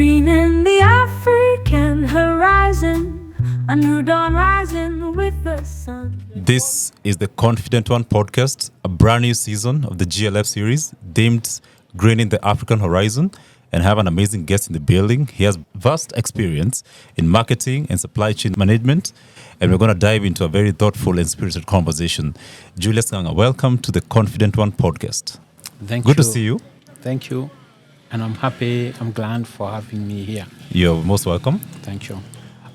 Green in the African horizon, a new dawn rising with the sun. This is the Confident One podcast, a brand new season of the GLF series themed Green in the African Horizon, and have an amazing guest in the building. He has vast experience in marketing and supply chain management, and we're going to dive into a very thoughtful and spirited conversation. Julius Ng'ang'a, welcome to the Confident One podcast. Thank you. Good to see you. Thank you. And I'm glad for having me here. You're most welcome. Thank you.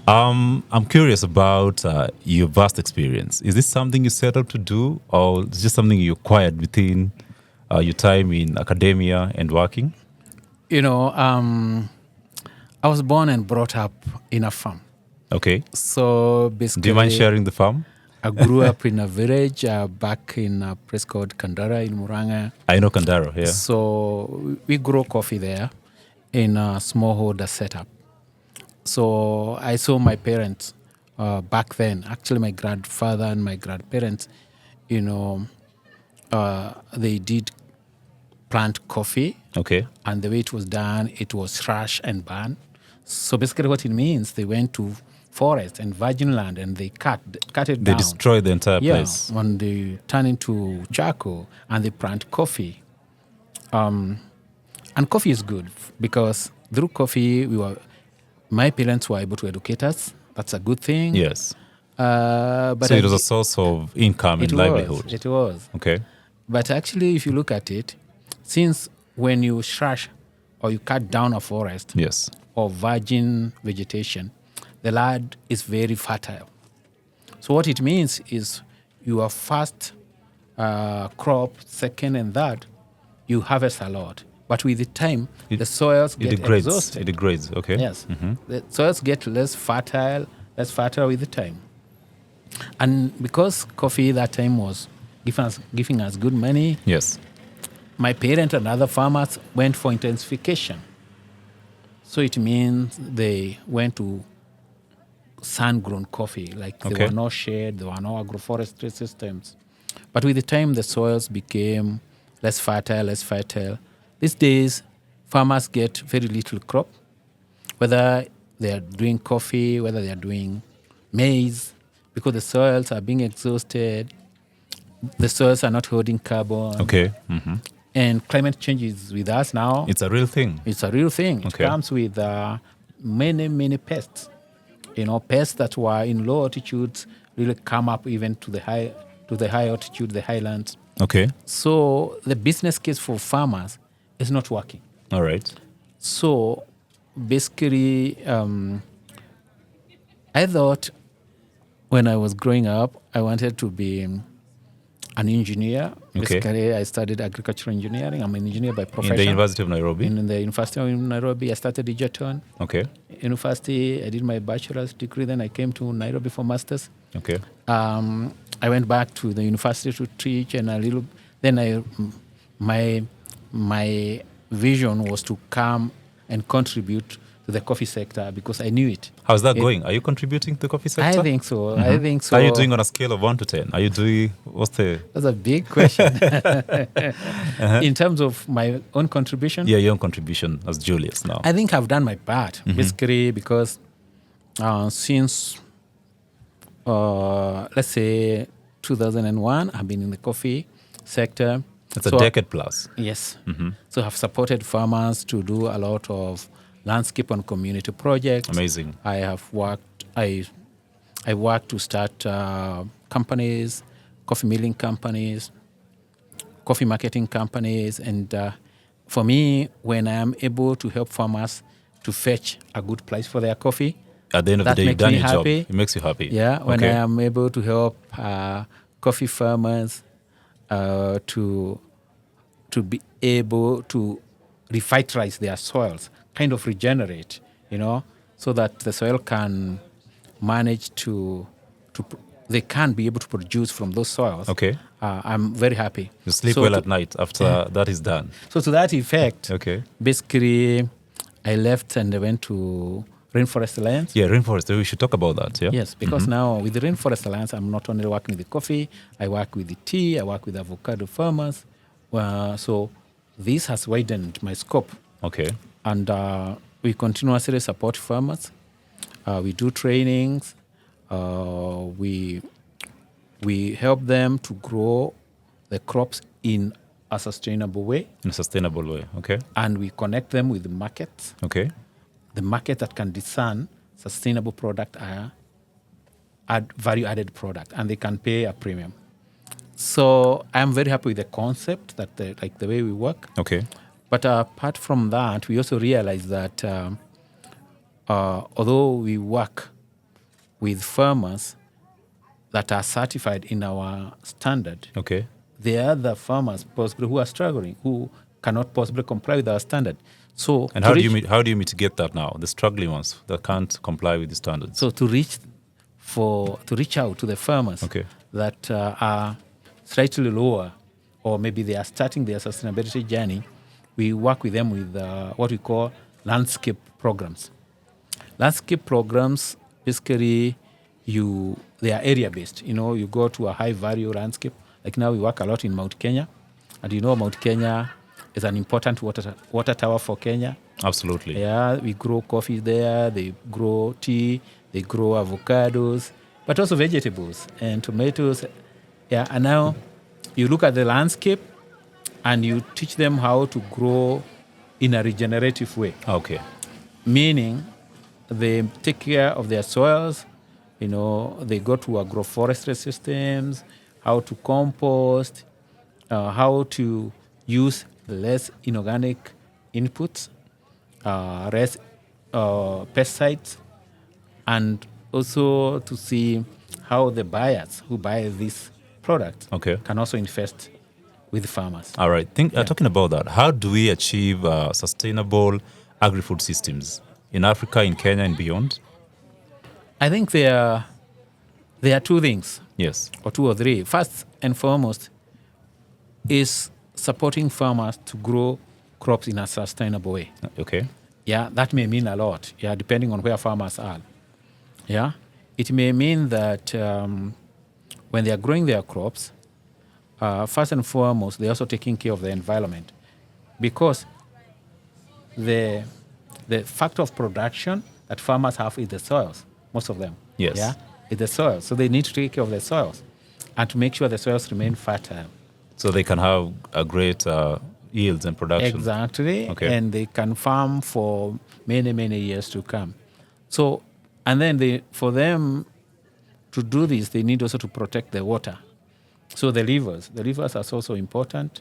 I'm curious about your vast experience. Is this something you set out to do, or is it just something you acquired within your time in academia and working? You know, I was born and brought up in a farm. Okay. So basically, do you mind sharing the farm? I grew up in a village back in a place called Kandara in Muranga. I know Kandara, yeah. So we grow coffee there in a smallholder setup. So I saw my parents back then, actually my grandfather and my grandparents, they did plant coffee. Okay. And the way it was done, it was thrash and burn. So basically what it means, they went to forest and virgin land and they cut it down. They destroyed the entire place. Yeah, when they turn into charcoal and they plant coffee. And coffee is good because through coffee, my parents were able to educate us. That's a good thing. Yes. But so it was a source of income and livelihood. It was. Okay. But actually, if you look at it, since when you thrash or you cut down a forest yes, or virgin vegetation, the land is very fertile. So what it means is your first crop, second and third, you harvest a lot. But with the time, the soils get exhausted. It degrades, okay. Yes. Mm-hmm. The soils get less fertile with the time. And because coffee that time was giving us good money, yes, my parents and other farmers went for intensification. So it means they went to sun-grown coffee. Like there were no shade, there were no agroforestry systems. But with the time, the soils became less fertile. These days, farmers get very little crop, whether they are doing coffee, whether they are doing maize, because the soils are being exhausted. The soils are not holding carbon. Okay. Mm-hmm. And climate change is with us now. It's a real thing. It's a real thing. It comes with many pests. Pests that were in low altitudes really come up even to the high altitude, the highlands. Okay. So the business case for farmers is not working. All right. So basically, I thought when I was growing up, I wanted to be an engineer. Basically, I studied agricultural engineering. I'm an engineer by profession. In the University of Nairobi? In the University of Nairobi. I started Egerton. Okay. University, I did my bachelor's degree. Then I came to Nairobi for master's. Okay. I went back to the university to teach, and my vision was to come and contribute to the coffee sector because I knew it. How's that going? Are you contributing to the coffee sector? I think so. Mm-hmm. I think so. How are you doing on a scale of 1 to 10? Are you doing, That's a big question. In terms of my own contribution? Yeah, your own contribution as Julius now. I think I've done my part, basically, because since, let's say, 2001, I've been in the coffee sector. It's a decade plus. Yes. Mm-hmm. So I've supported farmers to do a lot of landscape and community projects. Amazing. I worked to start companies, coffee milling companies, coffee marketing companies. And for me, when I am able to help farmers to fetch a good price for their coffee, at the end of the day, you've done your job. It makes you happy. Yeah, when I am able to help coffee farmers to be able to revitalize their soils, kind of regenerate, so that the soil can manage they can be able to produce from those soils. Okay. I'm very happy. You sleep well at night after that is done. So to that effect, basically, I left and I went to Rainforest Alliance. Yeah, Rainforest. We should talk about that. Yeah. Yes, because now with the Rainforest Alliance, I'm not only working with the coffee, I work with the tea, I work with avocado farmers. So this has widened my scope. Okay. And we continuously support farmers. We do trainings. We help them to grow the crops in a sustainable way. In a sustainable way, okay. And we connect them with the markets. Okay. The market that can discern sustainable product value-added product, and they can pay a premium. So I'm very happy with the concept, that the way we work. Okay. But apart from that, we also realize that although we work with farmers that are certified in our standard, Okay. there are other farmers possibly who are struggling, who cannot possibly comply with our standard. So And how do you mitigate that now? The struggling ones that can't comply with the standards. So to reach out to the farmers that are slightly lower, or maybe they are starting their sustainability journey, we work with them with what we call landscape programs. Landscape programs, basically, they are area-based. You go to a high-value landscape. Like now we work a lot in Mount Kenya. And Mount Kenya is an important water tower for Kenya. Absolutely. Yeah, we grow coffee there. They grow tea. They grow avocados, but also vegetables and tomatoes. Yeah, and now you look at the landscape and you teach them how to grow in a regenerative way. Okay. Meaning they take care of their soils. They go to agroforestry systems, how to compost, how to use less inorganic inputs, less pesticides, and also to see how the buyers who buy this product can also invest with farmers. All right. Talking about that, how do we achieve sustainable agri-food systems in Africa, in Kenya, and beyond? I think there are two things. Yes. Or two or three. First and foremost is supporting farmers to grow crops in a sustainable way. Okay. Yeah, that may mean a lot, depending on where farmers are. Yeah, it may mean that when they are growing their crops, first and foremost, they're also taking care of the environment, because the factor of production that farmers have is the soils, most of them. Yes. Yeah, it's the soils. So they need to take care of the soils and to make sure the soils remain fertile. So they can have a great yields and production. Exactly. Okay. And they can farm for many, many years to come. So, and then for them to do this, they need also to protect the water. So the rivers are also important.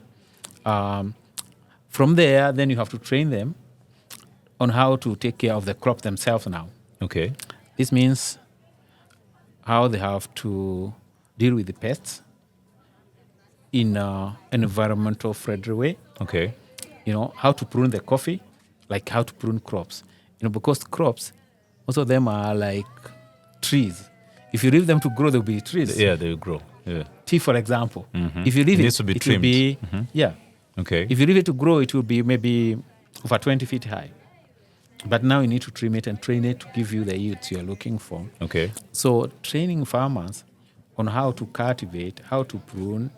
From there, then you have to train them on how to take care of the crop themselves now. Okay. This means how they have to deal with the pests in an environmental friendly way. Okay. How to prune the coffee, like how to prune crops. Because crops, most of them are like trees. If you leave them to grow, they'll be trees. Yeah, they'll grow. Yeah. Tea, for example. Mm-hmm. If you leave it will be yeah. Okay. If you leave it to grow, it will be maybe over 20 feet high. But now you need to trim it and train it to give you the yields you're looking for. Okay. So training farmers on how to cultivate, how to prune,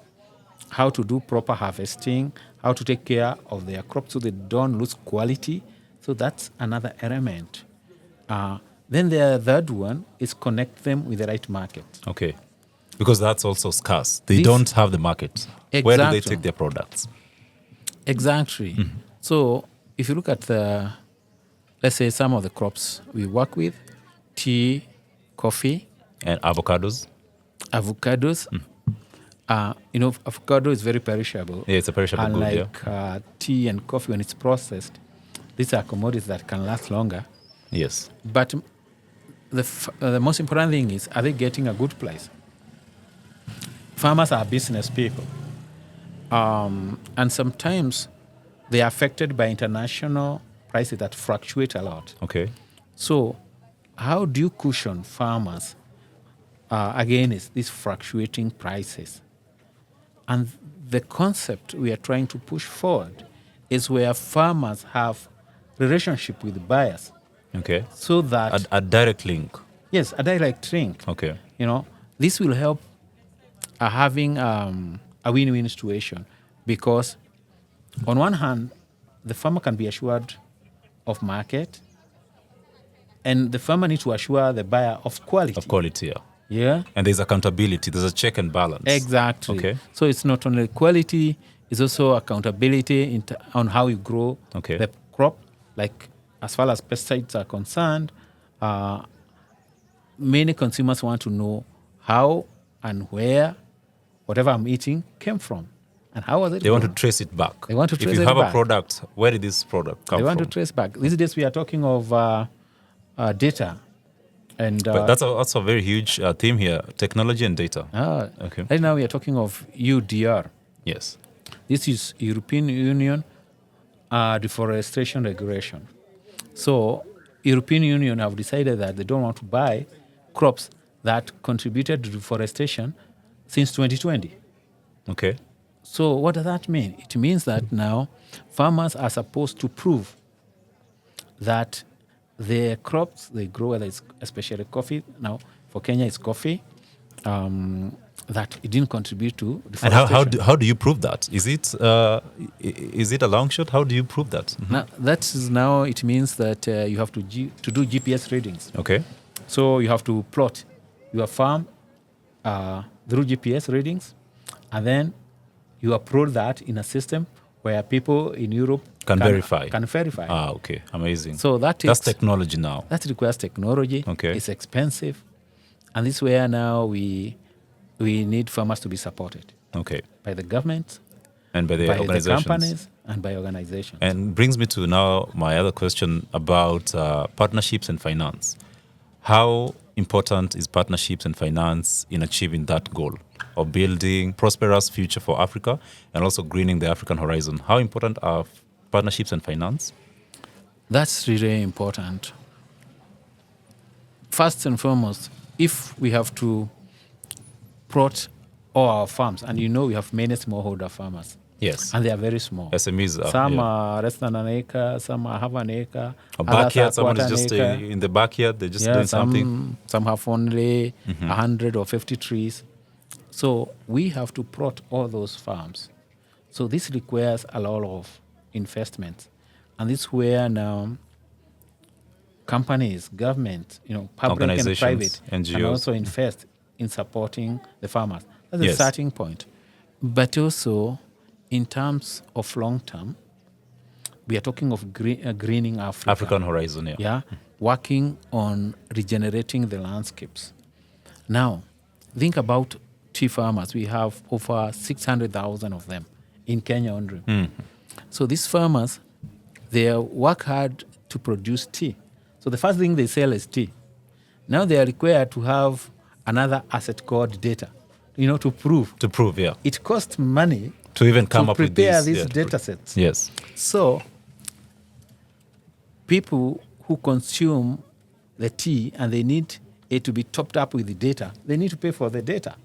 how to do proper harvesting, how to take care of their crops so they don't lose quality. So that's another element. Then the third one is connect them with the right market. Okay. Because that's also scarce. They don't have the market. Exactly. Where do they take their products? Exactly. Mm-hmm. So if you look at let's say some of the crops we work with, tea, coffee. And avocados. Avocados. Avocado is very perishable. Yeah, it's a perishable good, Unlike tea and coffee, when it's processed, these are commodities that can last longer. Yes. But the most important thing is, are they getting a good price? Farmers are business people. And sometimes they are affected by international prices that fluctuate a lot. Okay. So how do you cushion farmers against these fluctuating prices? And the concept we are trying to push forward is where farmers have relationship with buyers. Okay. So that a direct link. Yes, a direct link. Okay. This will help having a win-win situation, because on one hand, the farmer can be assured of market, And the farmer needs to assure the buyer of quality. Of quality, yeah. Yeah. And there's accountability. There's a check and balance. Exactly. Okay. So it's not only quality, it's also accountability on how you grow the crop. Like as far as pesticides are concerned, many consumers want to know how and where whatever I'm eating came from. And how was it? They want to trace it back. They want to trace it back. If you have a product, where did this product come from? They want to trace back. These days we are talking of data. And but that's a very huge theme here, technology and data. Okay. Right now we are talking of UDR. Yes. This is European Union deforestation regulation. So European Union have decided that they don't want to buy crops that contributed to deforestation since 2020. Okay. So what does that mean? It means that now farmers are supposed to prove that the crops they grow, whether it's especially coffee, now for Kenya it's coffee, that it didn't contribute to deforestation. And how do you prove that? Is it a long shot? How do you prove that? Mm-hmm. Now it means that you have to do GPS readings. Okay. So you have to plot your farm through GPS readings, and then you upload that in a system where people in Europe can verify. Ah, okay. Amazing. So that's technology now. That requires technology. Okay. It's expensive. And this is where now we need farmers to be supported. Okay. By the government. And by the organizations. The companies and by organizations. And brings me to now my other question about partnerships and finance. How important is partnerships and finance in achieving that goal of building prosperous future for Africa and also greening the African horizon? How important are partnerships and finance? That's really important. First and foremost, if we have to plot all our farms, and we have many smallholder farmers. Yes. And they are very small. SMEs. Some are less than an acre, some have an acre. A backyard, someone is just in the backyard, they're just doing something. Some have only 100 or 50 trees. So we have to plot all those farms. So this requires a lot of investment. And this is where now companies, government, public and private, NGOs, can also invest in supporting the farmers. That's the starting point. But also, in terms of long term, we are talking of greening Africa. African horizon, yeah. Working on regenerating the landscapes. Now, think about tea farmers. We have over 600,000 of them in Kenya only. So these farmers, they work hard to produce tea. So the first thing they sell is tea. Now they are required to have another asset called data, to prove. To prove, yeah. It costs money to even come up with these data sets. Yes. So people who consume the tea and they need it to be topped up with the data, they need to pay for the data.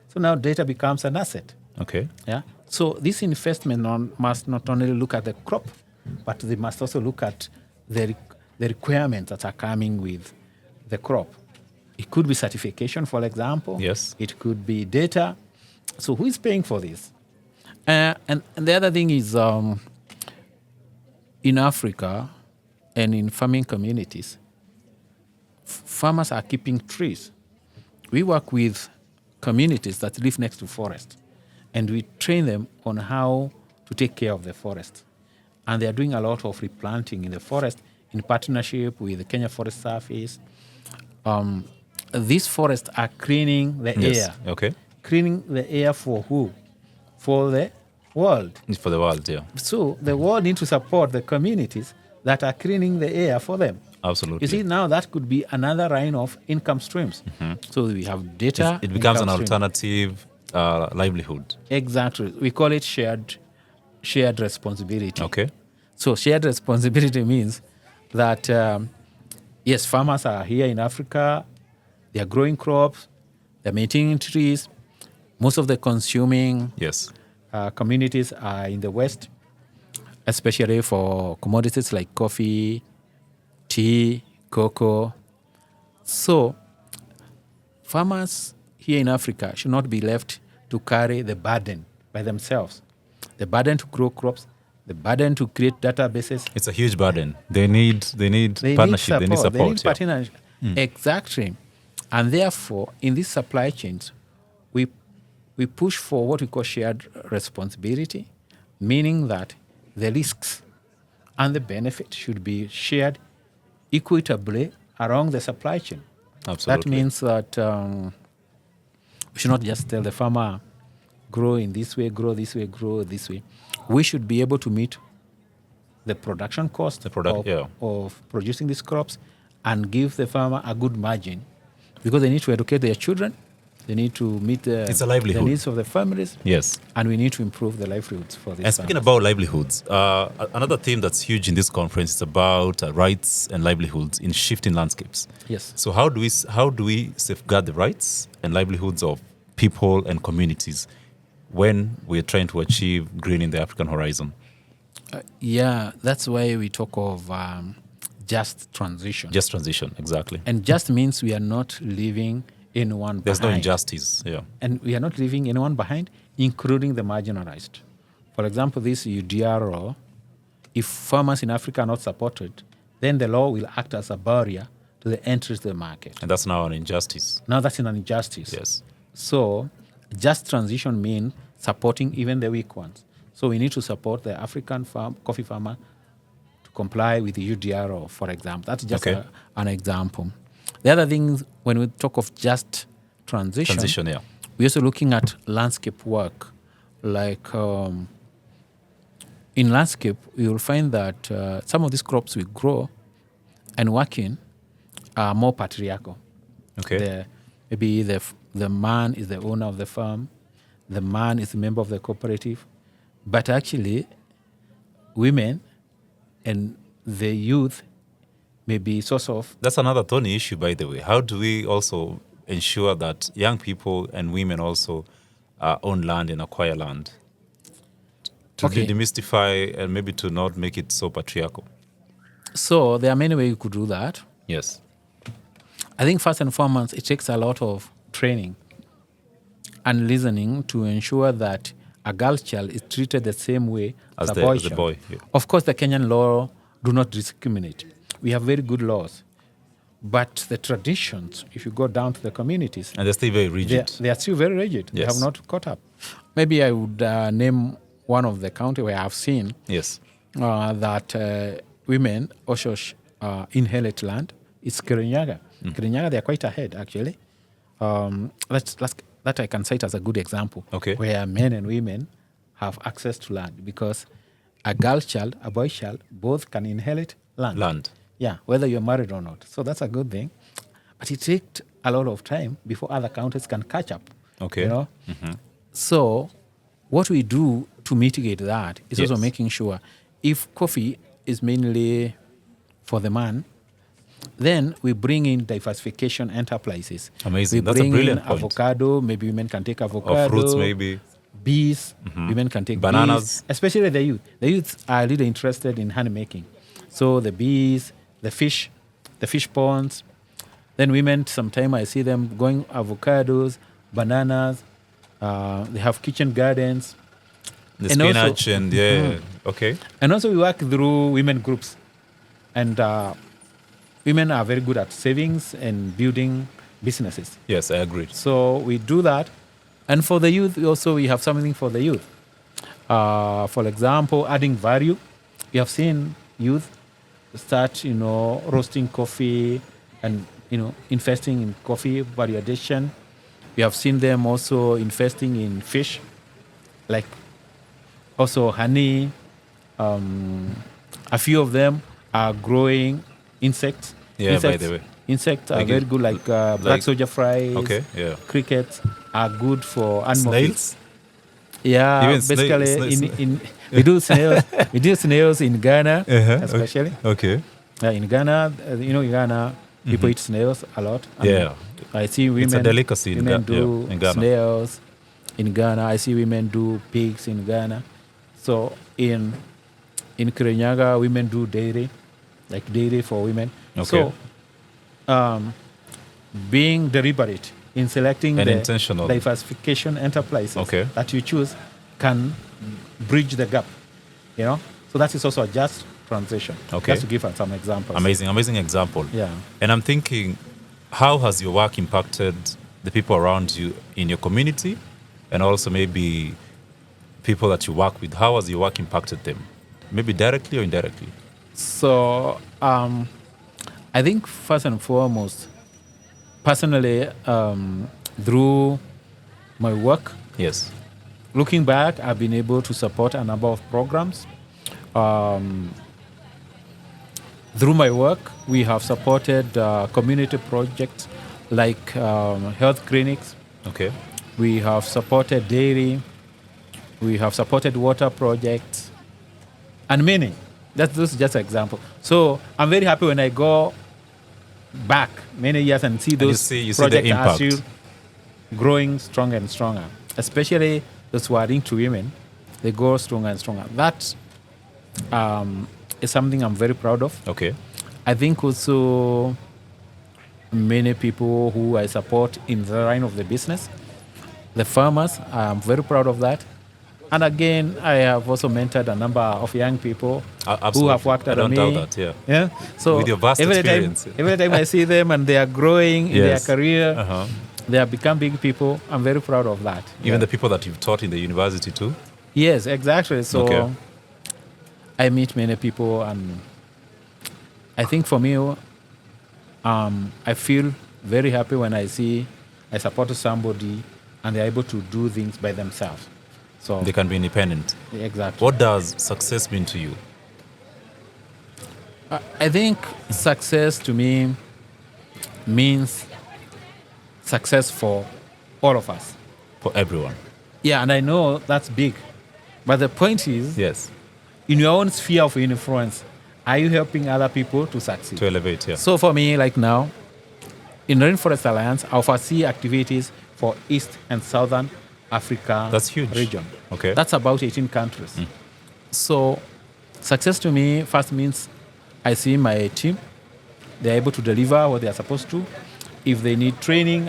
So now data becomes an asset. Okay. Yeah. So this investment must not only look at the crop, but they must also look at the requirements that are coming with the crop. It could be certification, for example. Yes. It could be data. So who is paying for this? And the other thing is in Africa and in farming communities, farmers are keeping trees. We work with communities that live next to forest, and we train them on how to take care of the forest. And they are doing a lot of replanting in the forest in partnership with the Kenya Forest Service. These forests are cleaning the air. Okay. Cleaning the air for who? For the world. For the world, yeah. So the world needs to support the communities that are cleaning the air for them. Absolutely. You see, now that could be another line of income streams. So we have data. It becomes an alternative livelihood. Exactly. We call it shared responsibility. Okay. So shared responsibility means that, yes, farmers are here in Africa. They are growing crops. They're maintaining trees. Most of the consuming communities are in the West, especially for commodities like coffee, tea, cocoa. So farmers here in Africa should not be left to carry the burden by themselves. The burden to grow crops, the burden to create databases. It's a huge burden. They need partnership. They need support. They need yeah. partnership. Exactly. And therefore, in these supply chains, we push for what we call shared responsibility, meaning that the risks and the benefit should be shared equitably along the supply chain. Absolutely. That means that we should not just tell the farmer, grow in this way, grow this way, grow this way. We should be able to meet the production cost of producing these crops and give the farmer a good margin, because they need to educate their children, they need to meet the needs of the families. Yes. And we need to improve the livelihoods for these And speaking about livelihoods, another theme that's huge in this conference is about rights and livelihoods in shifting landscapes. Yes. So how do we safeguard the rights and livelihoods of people and communities when we're trying to achieve greening the African horizon? That's why we talk of just transition. Just transition, exactly. And just means we are not leaving anyone There's behind. no injustice, yeah. And we are not leaving anyone behind, including the marginalized. For example, this UDR law, if farmers in Africa are not supported, then the law will act as a barrier to the entry to the market. And that's now an injustice. Now that's an injustice. Yes. So just transition means supporting even the weak ones. So we need to support the African coffee farmer to comply with the UDR law, for example. That's just an example. The other things, when we talk of just transition, we're also looking at landscape work. Like in landscape, you'll find that some of these crops we grow and work in are more patriarchal. Okay. Maybe the man is the owner of the farm, the man is a member of the cooperative, but actually women and the youth may be source of... That's another thorny issue, by the way. How do we also ensure that young people and women also own land and acquire land? To demystify and maybe to not make it so patriarchal. So there are many ways you could do that. Yes. I think first and foremost, it takes a lot of training and listening to ensure that a girl child is treated the same way as a boy child. Yeah. Of course, the Kenyan law do not discriminate. We have very good laws. But the traditions, if you go down to the communities... And they're still very rigid. They are still very rigid. Yes. They have not caught up. Maybe I would name one of the county where I've seen that women also inherit land. It's Kirinyaga. Kirinyaga, they are quite ahead, actually. That I can cite as a good example, where men and women have access to land, because a girl child, a boy child, both can inherit land. Yeah, whether you're married or not. So that's a good thing. But it takes a lot of time before other counties can catch up. Okay. You know? So what we do to mitigate that is also making sure if coffee is mainly for the man, then we bring in diversification enterprises. Amazing. We That's bring a brilliant in point. avocado, maybe women can take avocado. Or fruits, maybe. Bees, women can take bananas. Bees, especially the youth. The youth are really interested in honey making. So the bees, the fish ponds. Then women, sometimes I see them going avocados, bananas. They have kitchen gardens. The spinach also, okay. And also we work through women groups. And women are very good at savings and building businesses. Yes, I agree. So we do that. And for the youth, also we have something for the youth. For example, adding value. We have seen youth start, roasting coffee and, investing in coffee value addition. We have seen them also investing in fish, like also honey. A few of them are growing insects. Yeah, by the way. Insects are very good, like black soldier flies, crickets are good for animal snails. Yeah, even basically we do snails. We do snails in Ghana, especially. Okay. In Ghana, in Ghana, people eat snails a lot. I see women. It's a delicacy in Ghana. Snails in Ghana. I see women do pigs in Ghana. So in Kirinyaga, women do dairy, like dairy for women. Okay. So, being deliberate in selecting and the intentional diversification enterprises that you choose can bridge the gap, So that is also a just transition. Okay. Just to give some examples. Amazing example. Yeah. And I'm thinking, how has your work impacted the people around you in your community, and also maybe people that you work with? How has your work impacted them? Maybe directly or indirectly? So I think first and foremost, personally, through my work, Yes. looking back, I've been able to support a number of programs. Through my work, we have supported community projects like health clinics. Okay. We have supported dairy. We have supported water projects, and many. This is just an example. So I'm very happy when I go back many years and see those you see the projects are impact. still growing stronger and stronger. Especially those who are linked to women, they grow stronger and stronger. That is something I'm very proud of. Okay. I think also many people who I support in the line of the business, the farmers, I'm very proud of that. And again, I have also mentored a number of young people who have worked under me. I don't doubt that, Yeah. So with your vast experience. Every time I see them and they are growing in their career, they have become big people. I'm very proud of that. Even the people that you've taught in the university too? Yes, exactly. So Okay. I meet many people, and I think for me, I feel very happy when I support somebody and they're able to do things by themselves. So They can be independent. exactly. What does success mean to you? I think success to me means success for all of us. For everyone? Yeah, and I know that's big. But the point is, Yes. in your own sphere of influence, are you helping other people to succeed? To elevate, yeah. So for me, like now, in Rainforest Alliance, I oversee activities for East and Southern Africa That's huge. region. Okay. That's about 18 countries. So success to me first means I see my team, they're able to deliver what they are supposed to. If they need training,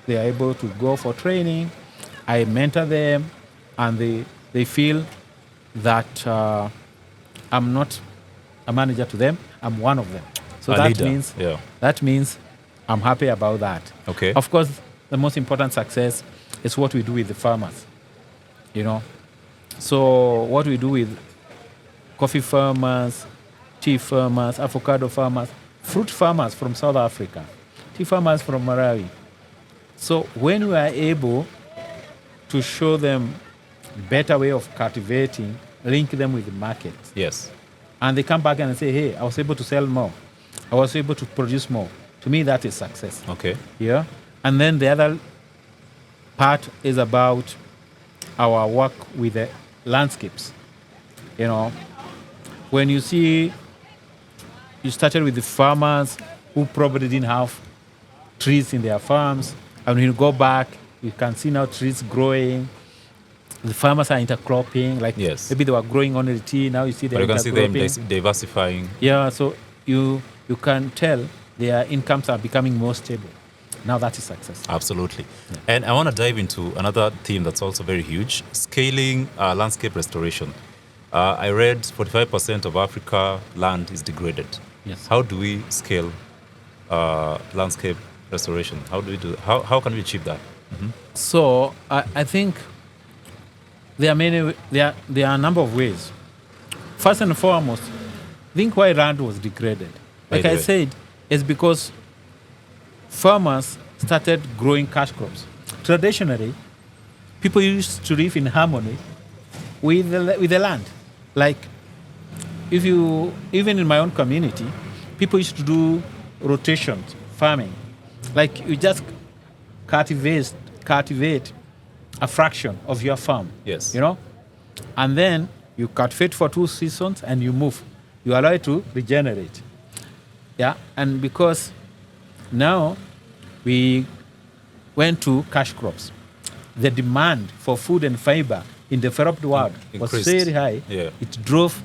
they are able to go for training. I mentor them, and they feel that I'm not a manager to them, I'm one of them. So A that leader, means yeah. that means I'm happy about that. Okay. Of course, the most important success is what we do with the farmers. You know, so what we do with coffee farmers, tea farmers, avocado farmers, fruit farmers from South Africa, tea farmers from Malawi. So when we are able to show them better way of cultivating, link them with the market, Yes. and they come back and say, hey, I was able to sell more. I was able to produce more. To me, that is success. Okay. Yeah. And then the other part is about our work with the landscapes. You know, when you see, you started with the farmers who probably didn't have trees in their farms, and when you go back, you can see now trees growing. The farmers are intercropping, like Yes. maybe they were growing only tea, now you see But they're you can see them intercropping. diversifying. Yeah, so you can tell their incomes are becoming more stable. Now that is success. Absolutely. And I want to dive into another theme that's also very huge, scaling landscape restoration. I read 45% of Africa land is degraded. Yes. How do we scale landscape restoration? How do we do? How can we achieve that? So I think there are a number of ways. First and foremost, think why land was degraded. Like By the I way. said, it's because farmers started growing cash crops. Traditionally, people used to live in harmony with the land. Like, even in my own community, people used to do rotations, farming. Like, you just cultivate a fraction of your farm. Yes. You know? And then you cultivate for 2 seasons and you move. You allow it to regenerate. Yeah? And because now we went to cash crops, the demand for food and fiber in the developed world was Increased. very high. Yeah. It drove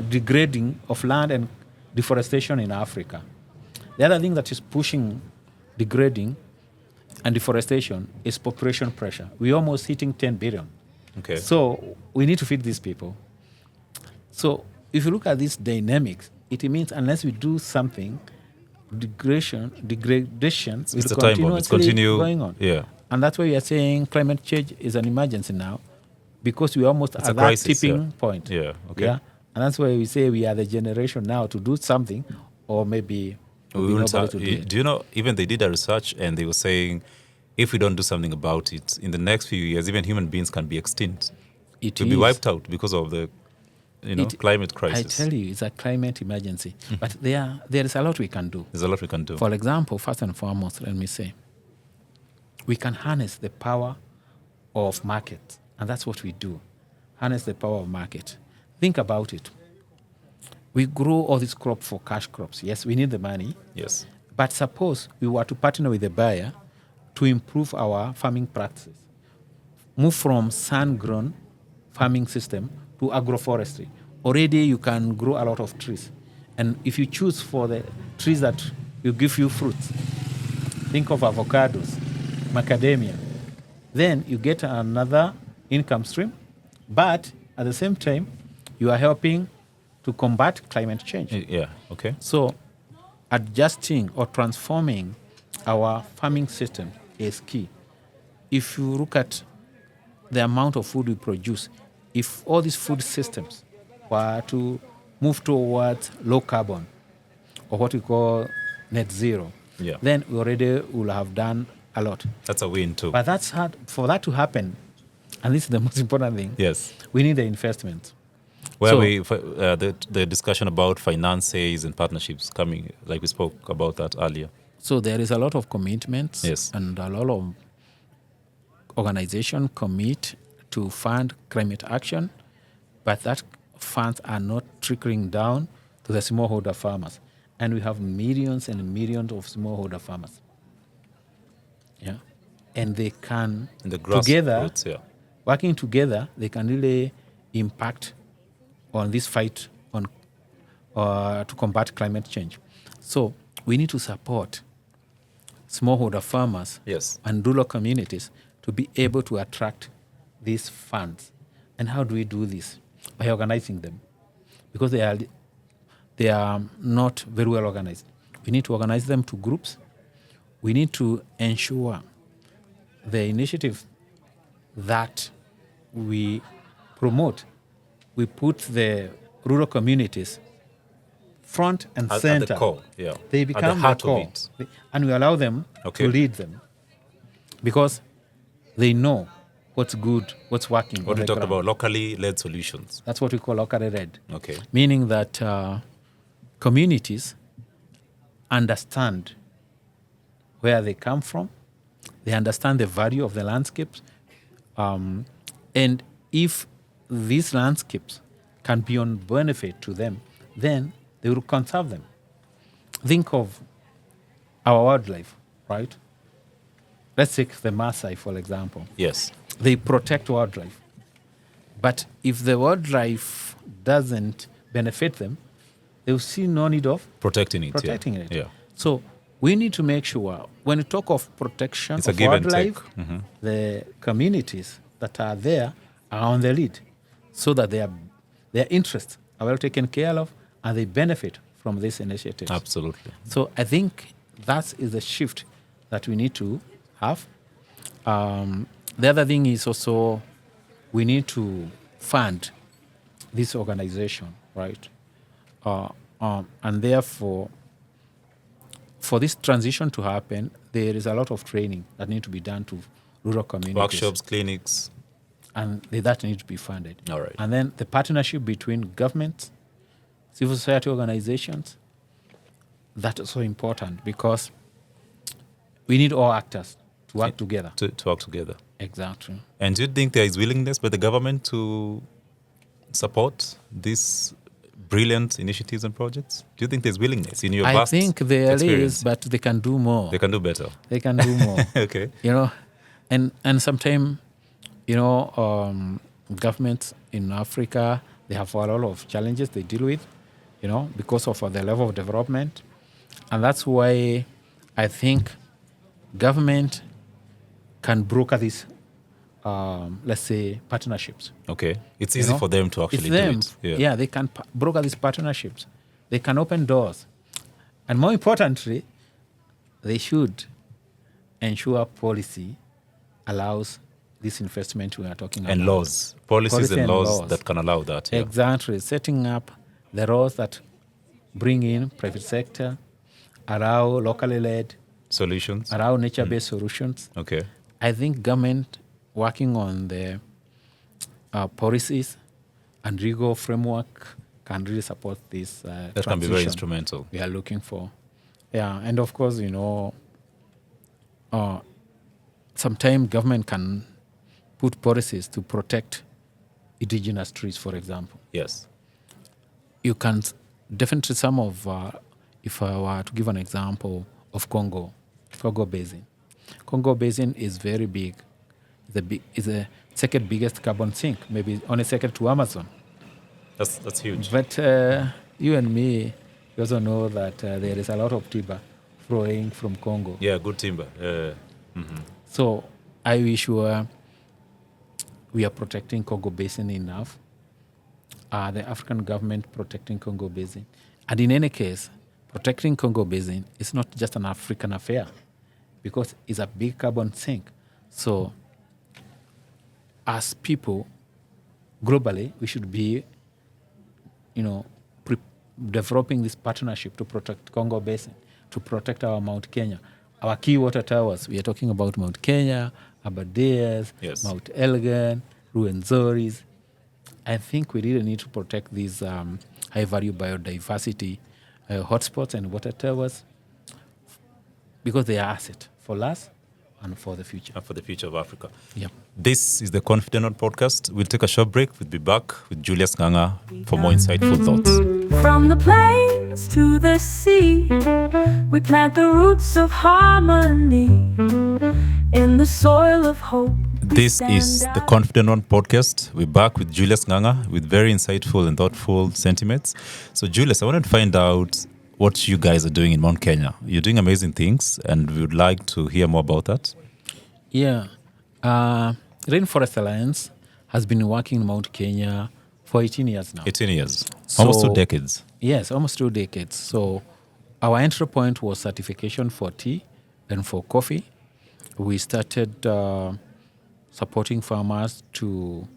degrading of land and deforestation in Africa. The other thing that is pushing degrading and deforestation is population pressure. We're almost hitting 10 billion. Okay. So we need to feed these people. So if you look at these dynamics, it means unless we do something, degradation It's will a time bomb. It's continue going on. Yeah. And that's why we are saying climate change is an emergency now, because we're almost It's a at that crisis, tipping point. Yeah. Okay. Yeah. And that's why we say we are the generation now to do something, or maybe We be wouldn't nobody have- to do it. do you know, even they did a research and they were saying if we don't do something about it, in the next few years, even human beings can be extinct. It To be is. wiped out because of the climate I crisis. tell you, it's a climate emergency. But there is a lot we can do. There's a lot we can do. For example, first and foremost, let me say, we can harness the power of market. And that's what we do. Harness the power of market. Think about it. We grow all these crops for cash crops. Yes, we need the money. Yes. But suppose we were to partner with the buyer to improve our farming practices, move from sun-grown farming system to agroforestry. Already you can grow a lot of trees. And if you choose for the trees that will give you fruits, think of avocados, macadamia, then you get another income stream. But at the same time, you are helping to combat climate change. Yeah. Okay. So adjusting or transforming our farming system is key. If you look at the amount of food we produce, if all these food systems were to move towards low carbon, or what we call net zero, Yeah. then we already will have done a lot. That's a win too. But that's hard for that to happen. And this is the most important thing. Yes. We need the investment. Where So- the discussion about finances and partnerships coming, like we spoke about that earlier. So there is a lot of commitments, Yes. and a lot of organizations commit to fund climate action, but that funds are not trickling down to the smallholder farmers. And we have millions and millions of smallholder farmers. Yeah. And they can, In the together, grassroots, yeah. working together, they can really impact on this fight on to combat climate change. So we need to support smallholder farmers Yes. and rural communities to be able to attract these funds. And how do we do this? By organizing them, because they are not very well organized. We need to organize them to groups. We need to ensure the initiatives that we promote, we put the rural communities front and At center. the core, yeah. They At the become heart the core. of it. And we allow them Okay. to lead them, because they know what's good, what's working. What on we the talked ground. about, locally led solutions. That's what we call locally led. Okay. Meaning that communities understand where they come from, they understand the value of the landscapes, and if these landscapes can be on benefit to them, then they will conserve them. Think of our wildlife, right? Let's take the Maasai, for example. Yes. They protect wildlife. But if the wildlife doesn't benefit them, they will see no need of Protecting it. protecting yeah. it. Yeah. So we need to make sure, when we talk of protection It's a of give and wildlife, take. Mhm. the communities that are there are on the lead, so that their interests are well taken care of and they benefit from this initiative. Absolutely. So I think that is the shift that we need to have. The other thing is also we need to fund this organization, right? And therefore, for this transition to happen, there is a lot of training that need to be done to rural communities. Workshops, clinics. And that need to be funded. All right. And then the partnership between governments, civil society organizations, that is so important, because we need all actors to work together. To work together. Exactly. And do you think there is willingness by the government to support these brilliant initiatives and projects? Do you think there's willingness in your I vast think there experience? is, but they can do more. They can do better. They can do more. Okay. And sometimes, governments in Africa, they have a lot of challenges they deal with, because of the level of development. And that's why I think government can broker this let's say, partnerships. Okay. It's easy for them to actually It's them. do it. Yeah, they can broker these partnerships. They can open doors. And more importantly, they should ensure policy allows this investment we are talking about. And laws. Policies Policy and and laws laws. that can allow that. Yeah. Exactly. Setting up the laws that bring in private sector, allow locally led, Solutions. allow nature-based solutions. Okay. I think government working on the policies and legal framework can really support this That can be very instrumental. we are looking for. Yeah, and of course, sometimes government can put policies to protect indigenous trees, for example. Yes. You can definitely some of, if I were to give an example of Congo Basin. Congo Basin is very big. It's the second biggest carbon sink, maybe only second to Amazon. That's huge. But you and me, we also know that there is a lot of timber flowing from Congo. Yeah, good timber. So I wish we are protecting Congo Basin enough. The African government protecting Congo Basin. And in any case, protecting Congo Basin is not just an African affair because it's a big carbon sink. So as people, globally, we should be, developing this partnership to protect Congo Basin, to protect our Mount Kenya. Our key water towers, we are talking about Mount Kenya, Aberdares, Yes. Mount Elgon, Ruwenzoris. I think we really need to protect these high-value biodiversity hotspots and water towers because they are asset for us and for the future. And for the future of Africa. Yeah. This is the Confident On podcast. We'll take a short break. We'll be back with Julius Ng'ang'a for more insightful thoughts. From the plains to the sea, we plant the roots of harmony in the soil of hope. This is the Confident On podcast. We're back with Julius Ng'ang'a with very insightful and thoughtful sentiments. So, Julius, I wanted to find out what you guys are doing in Mount Kenya. You're doing amazing things, and we would like to hear more about that. Yeah. Rainforest Alliance has been working in Mount Kenya for 18 years now. 18 years. Almost 2 decades. Yes, almost 2 decades. So our entry point was certification for tea and for coffee. We started supporting farmers to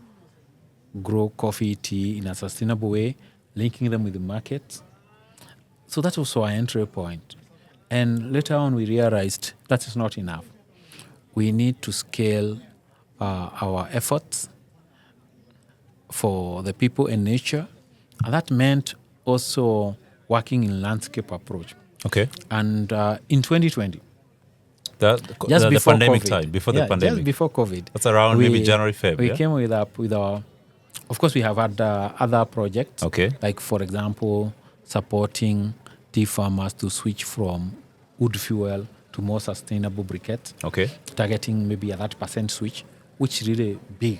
grow coffee, tea in a sustainable way, linking them with the markets. So that was our entry point. And later on, we realized that is not enough. We need to scale our efforts for the people and nature. And that meant also working in landscape approach. Okay. And in 2020, Just before the pandemic COVID, time, before the pandemic. just before COVID. That's around maybe January, February. We came with our, of course, we have had other projects. Okay. Like, for example, supporting tea farmers to switch from wood fuel to more sustainable briquettes. Okay. Targeting maybe a 30% switch, which is really big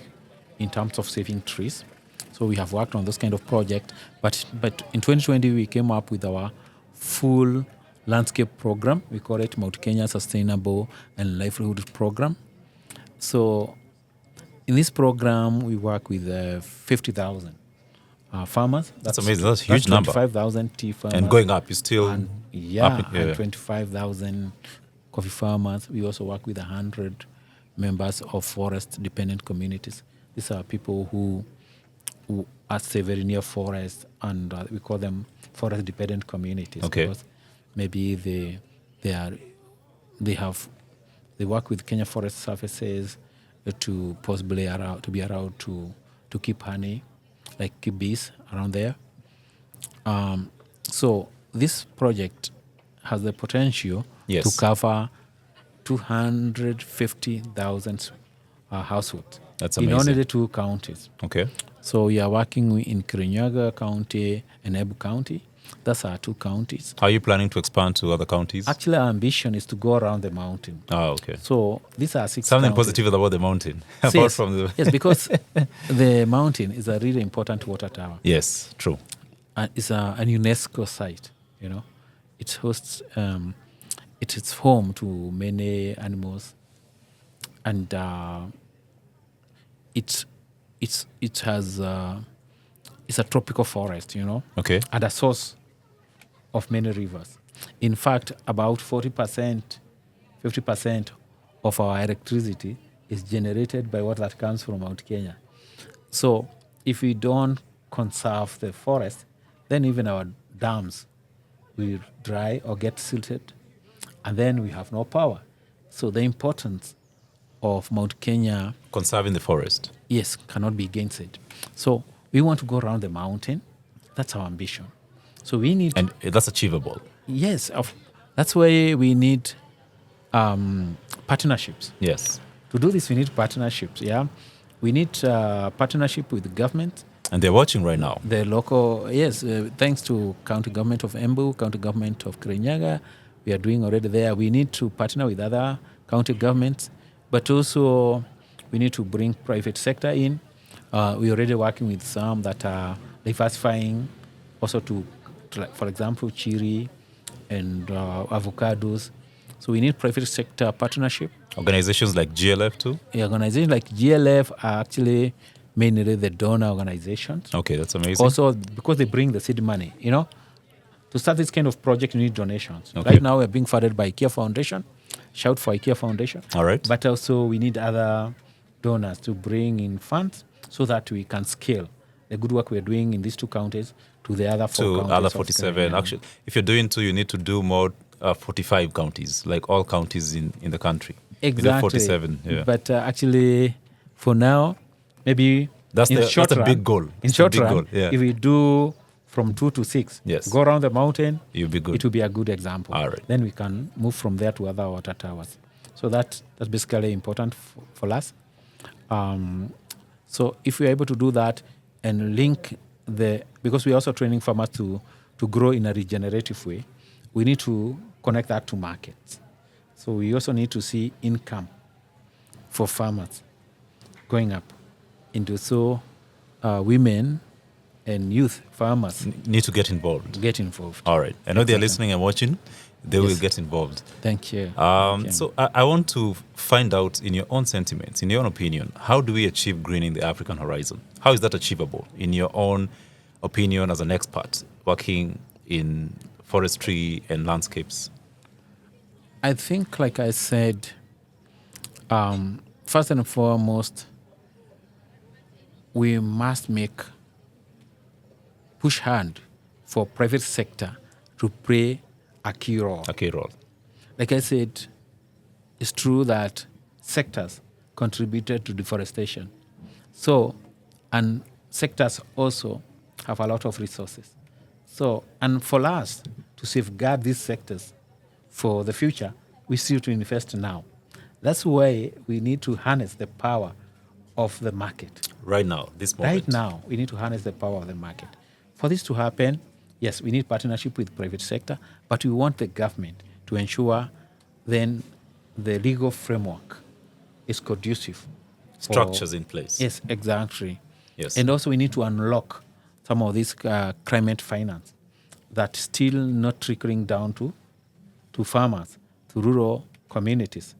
in terms of saving trees. So we have worked on those kind of projects. But in 2020, we came up with our full landscape program. We call it Mount Kenya Sustainable and Livelihood Program. So in this program, we work with 50,000 farmers. That's amazing. That's a huge number. 25,000 tea farmers. And going up, you still And and 25,000 coffee farmers. We also work with 100 members of forest-dependent communities. These are people who are, say, very near forest, and we call them forest-dependent communities. Okay. Because maybe they work with Kenya Forest Services to possibly be allowed to keep honey, like keep bees around there. So this project has the potential to cover 250,000 households. That's in amazing. only the 2 counties. Okay. So we are working in Kirinyaga County and Ebu County. That's our 2 counties. Are you planning to expand to other counties? Actually, our ambition is to go around the mountain. Oh, okay. So these are 6 Something counties. positive about the mountain. Apart from the Yes, because the mountain is a really important water tower. Yes, true. And it's a UNESCO site, It hosts, it is home to many animals. And it has it's a tropical forest, Okay. and a source of many rivers. In fact, about 40%, 50% of our electricity is generated by water that comes from Mount Kenya. So if we don't conserve the forest, then even our dams will dry or get silted, and then we have no power. So the importance of Mount Kenya, Conserving the forest. yes, cannot be gainsaid. So we want to go around the mountain. That's our ambition. So we need, And that's achievable. yes, that's why we need partnerships. Yes. To do this, we need partnerships. Yeah, we need partnership with the government, And they're watching right now. the local. Yes, thanks to county government of Embu, county government of Kirinyaga, we are doing already there. We need to partner with other county governments, but also we need to bring private sector in. We're already working with some that are diversifying, also to like, for example, chiri and avocados. So we need private sector partnership. Organizations like GLF too. Organizations like GLF are actually mainly the donor organizations. Okay, that's amazing. Also, because they bring the seed money, to start this kind of project, you need donations. Okay. Right now, we're being funded by IKEA Foundation. Shout for IKEA Foundation. All right. But also, we need other donors to bring in funds so that we can scale the good work we're doing in these two counties to the other four To counties. other of 47. Kenya. Actually, if you're doing two, you need to do more 45 counties, like all counties in the country. You do Exactly. 47. Yeah. But actually, for now, maybe That's in the- short that's a run, big goal. In It's a short big run, goal, yeah. if we do from 2 to 6, Yes. go around the mountain, You'll be good. it will be a good example. All right. Then we can move from there to other water towers. So that's basically important for us. So if we are able to do that and link because we are also training farmers to grow in a regenerative way, we need to connect that to markets. So we also need to see income for farmers going up into women and youth farmers Need to get involved. get involved. All right. I know they're Exactly. listening and watching. They will Yes. get involved. Thank you. Thank you. So I want to find out, in your own sentiments, in your own opinion, how do we achieve greening the African horizon? How is that achievable, in your own opinion, as an expert working in forestry and landscapes? I think, like I said, first and foremost, we must push hard for private sector to play a key role. Okay, Rod. Like I said, it's true that sectors contributed to deforestation. So, and sectors also have a lot of resources. So, and for us to safeguard these sectors for the future, we still to invest now. That's why we need to harness the power of the market. Right now, this moment. Right now, we need to harness the power of the market. For this to happen, yes, we need partnership with private sector, but we want the government to ensure then the legal framework is conducive. for- Structures in place. Yes, exactly. Yes. And also we need to unlock some of this climate finance that's still not trickling down to farmers, to rural communities.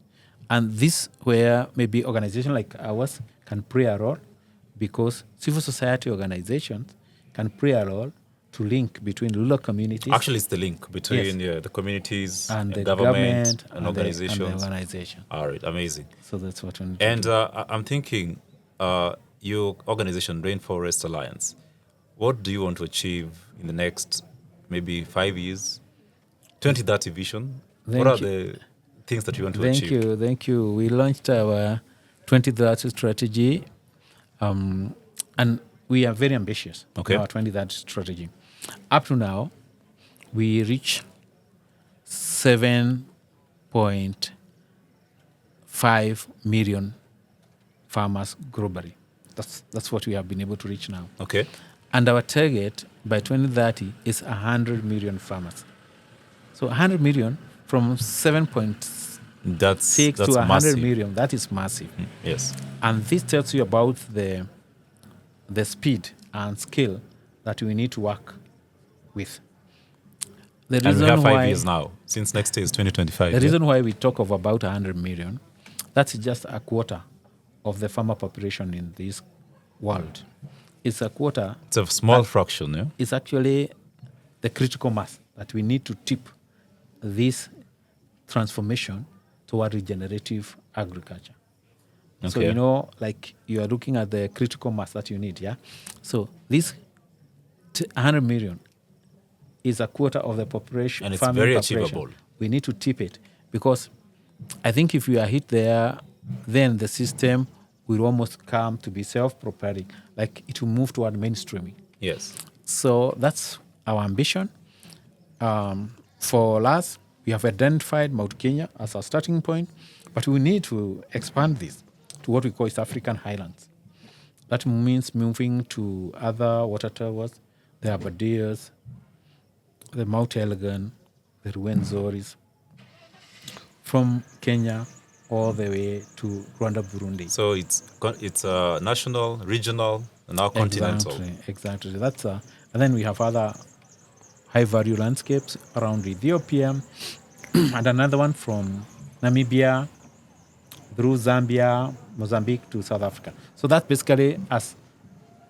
And this where maybe organizations like ours can play a role, because civil society organizations can play a role to link between rural communities Actually, it's the link between the communities and the government and and organizations. the organization. All right, amazing. So that's what we need to And do. I'm thinking, your organization, Rainforest Alliance, what do you want to achieve in the next maybe 5 years? 2030 vision? What Thank are you. the things that you want to achieve? Thank you. We launched our 2030 strategy, and we are very ambitious. Okay. In our 2030 strategy. Up to now, we reach 7.5 million farmers globally. That's what we have been able to reach now. Okay. And our target by 2030 is 100 million farmers. So 100 million from 7.6 That's to 100 massive. million, that is massive. Yes. And this tells you about the speed and skill that we need to work with. The And we have 5 why- years now, since next year is 2025. The reason why we talk of about 100 million, that's just a quarter of the farmer population in this world. It's a quarter. It's a small fraction, yeah? It's actually the critical mass that we need to tip this transformation toward regenerative agriculture. So, Okay. you know, like you are looking at the critical mass that you need, yeah? So this 100 million is a quarter of the population. And it's farming very population. achievable. We need to tip it because I think if we are hit there, then the system will almost come to be self-propelling, like it will move toward mainstreaming. Yes. So that's our ambition. For us, we have identified Mount Kenya as our starting point, but we need to expand this to what we call East African highlands. That means moving to other water towers, the Aberdares, the Mount Elgon, the Ruwenzoris, from Kenya all the way to Rwanda, Burundi. So it's national, regional, and now continental. Exactly. That's and then we have other high-value landscapes around Ethiopia, and another one from Namibia through Zambia, Mozambique to South Africa. So that's basically us.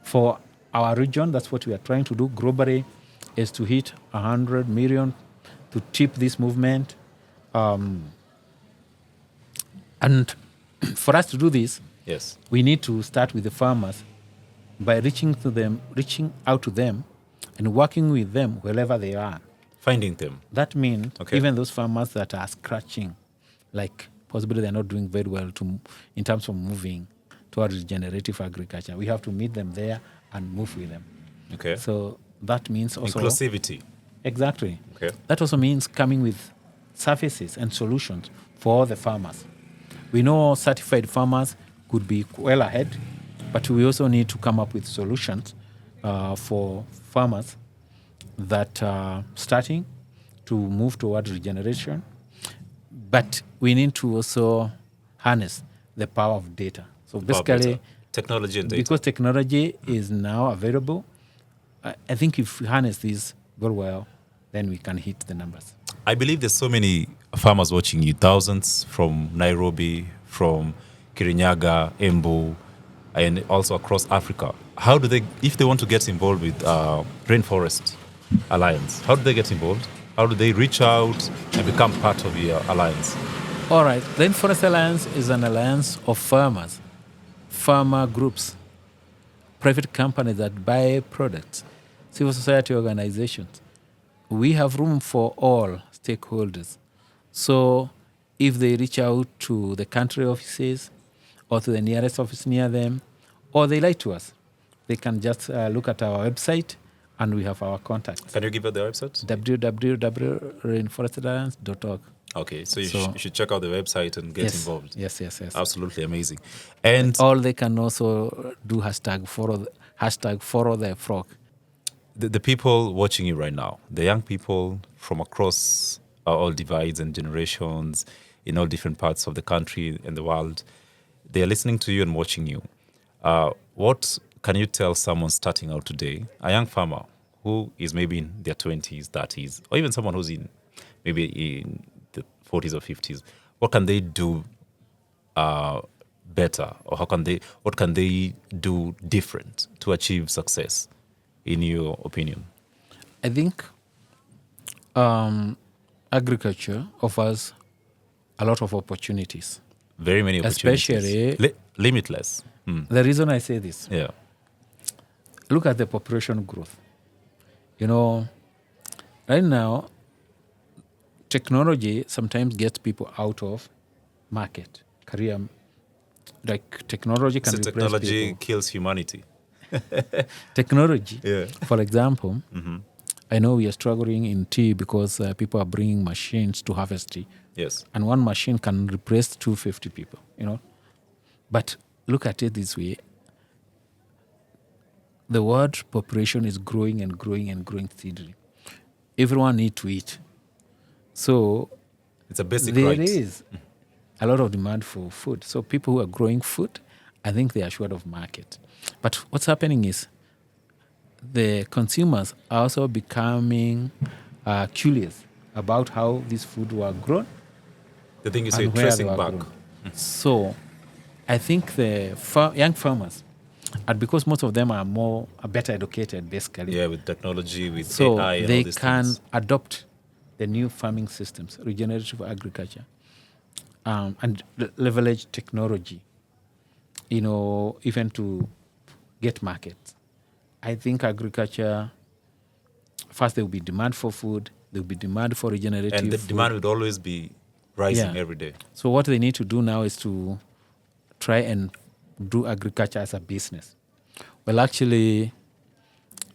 For our region, that's what we are trying to do globally, is to hit 100 million to tip this movement. And for us to do this, Yes. we need to start with the farmers by reaching out to them and working with them wherever they are. Finding them. That means Okay. even those farmers that are scratching, like possibly they're not doing very well in terms of moving towards regenerative agriculture, we have to meet them there and move with them. Okay. So that means also Inclusivity. Exactly. Okay. That also means coming with services and solutions for all the farmers. We know certified farmers could be well ahead, but we also need to come up with solutions for farmers that are starting to move towards regeneration. But we need to also harness the power of data. So basically, technology and data. because technology is now available, I think if we harness this very well, then we can hit the numbers. I believe there's so many farmers watching you, thousands from Nairobi, from Kirinyaga, Embu, and also across Africa. How do they, if they want to get involved with Rainforest Alliance, how do they get involved? How do they reach out and become part of your alliance? All right. Rainforest Alliance is an alliance of farmers, farmer groups, private companies that buy products, civil society organizations. We have room for all stakeholders. So if they reach out to the country offices or to the nearest office near them, or they write to us, they can just look at our website and we have our contacts. Can you give us the website? www.rainforestalliance.org. Okay, so you should check out the website and get involved. Yes. Absolutely amazing. And Or they can also do follow the frog. the people watching you right now, the young people from across all divides and generations in all different parts of the country and the world, they are listening to you and watching you. What can you tell someone starting out today, a young farmer who is maybe in their 20s, 30s, or even someone who's maybe in the 40s or 50s? What can they do better, or what can they do different to achieve success, in your opinion? I think agriculture offers a lot of opportunities. Very many opportunities. Especially limitless. The reason I say this, Yeah. look at the population growth. You know, right now, technology sometimes gets people out of market, career. Like technology can So replace technology people. kills humanity. Technology, Yeah. for example, I know we are struggling in tea because people are bringing machines to harvest tea. Yes. And one machine can replace 250 people, you know. But look at it this way. The world population is growing and growing and growing steadily. Everyone needs to eat. So It's a basic there right. is a lot of demand for food. So people who are growing food, I think they are short of market. But what's happening is the consumers are also becoming curious about how these food were grown The thing you say, and where they tracing were back. grown. So I think the young farmers, and because most of them are better educated, basically. Yeah, with technology, with So AI, and all they these can things. adopt the new farming systems, regenerative agriculture, and leverage technology, even to get markets. I think agriculture, first there will be demand for food, there will be demand for regenerative And the food. demand would always be rising every day. So what they need to do now is to try and do agriculture as a business. Well, actually,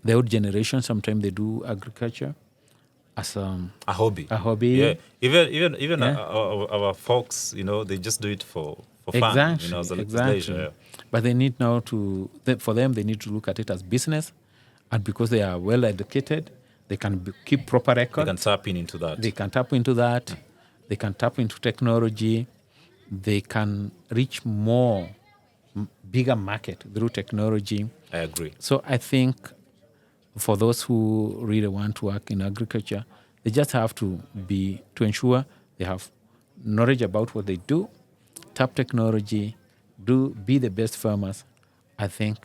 the old generation, sometimes they do agriculture as A hobby. a hobby. Yeah. Even Yeah. our folks, they just do it for fun. Exactly, As exactly. leisure. Yeah. But they need now for them, they need to look at it as business. And because they are well educated, they can keep proper They records. can tap into that. They can tap into that. They can tap into technology. They can reach more bigger market through technology. I agree. So I think for those who really want to work in agriculture, they just have to ensure they have knowledge about what they do, tap technology, be the best farmers. I think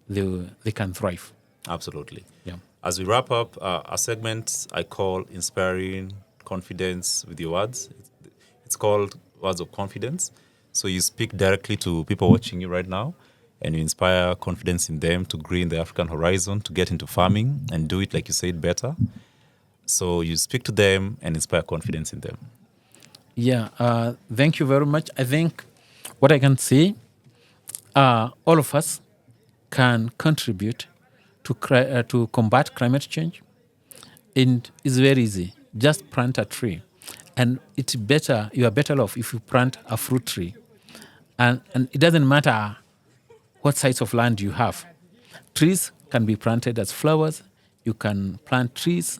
they can thrive. Absolutely. Yeah. As we wrap up a segment I call Inspiring Confidence with Your Words. It's called Words of Confidence. So you speak directly to people watching you right now, and you inspire confidence in them to grow in the African horizon, to get into farming and do it, like you said, better. So you speak to them and inspire confidence in them. Yeah, thank you very much. I think what I can say, all of us can contribute to combat climate change. And it's very easy. Just plant a tree. And it's better, you are better off if you plant a fruit tree. And it doesn't matter what size of land you have. Trees can be planted as flowers. You can plant trees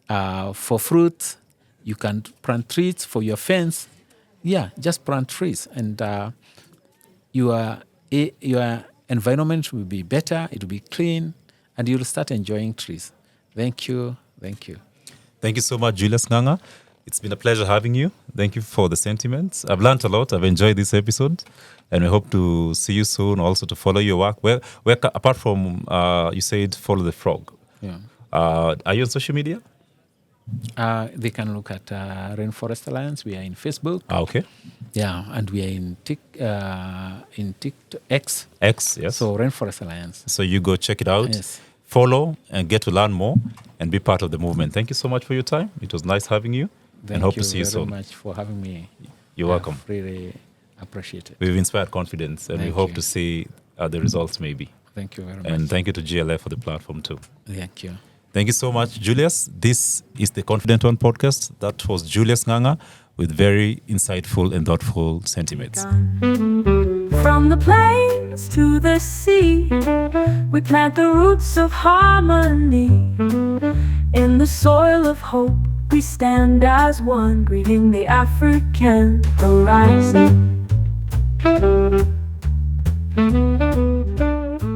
for fruits. You can plant trees for your fence. Yeah, just plant trees. And your environment will be better, it will be clean, and you'll start enjoying trees. Thank you. Thank you. Thank you so much, Julius Ng'ang'a. It's been a pleasure having you. Thank you for the sentiments. I've learned a lot. I've enjoyed this episode, and we hope to see you soon. Also, to follow your work. Where apart from you said follow the frog. Yeah. Are you on social media? They can look at Rainforest Alliance. We are in Facebook. Okay. Yeah, and we are in TikTok, X. X, yes. So Rainforest Alliance. So you go check it out. Yes. Follow and get to learn more and be part of the movement. Thank you so much for your time. It was nice having you. And hope to see you soon. Thank you very much for having me. You're welcome. Really appreciate it. We've inspired confidence, and we hope to see the results maybe. Thank you very much. And thank you to GLF for the platform too. Thank you. Thank you so much, Julius. This is the Confident One podcast. That was Julius Ng'ang'a with very insightful and thoughtful sentiments. From the plains to the sea, we plant the roots of harmony. In the soil of hope, we stand as one, breathing the African horizon.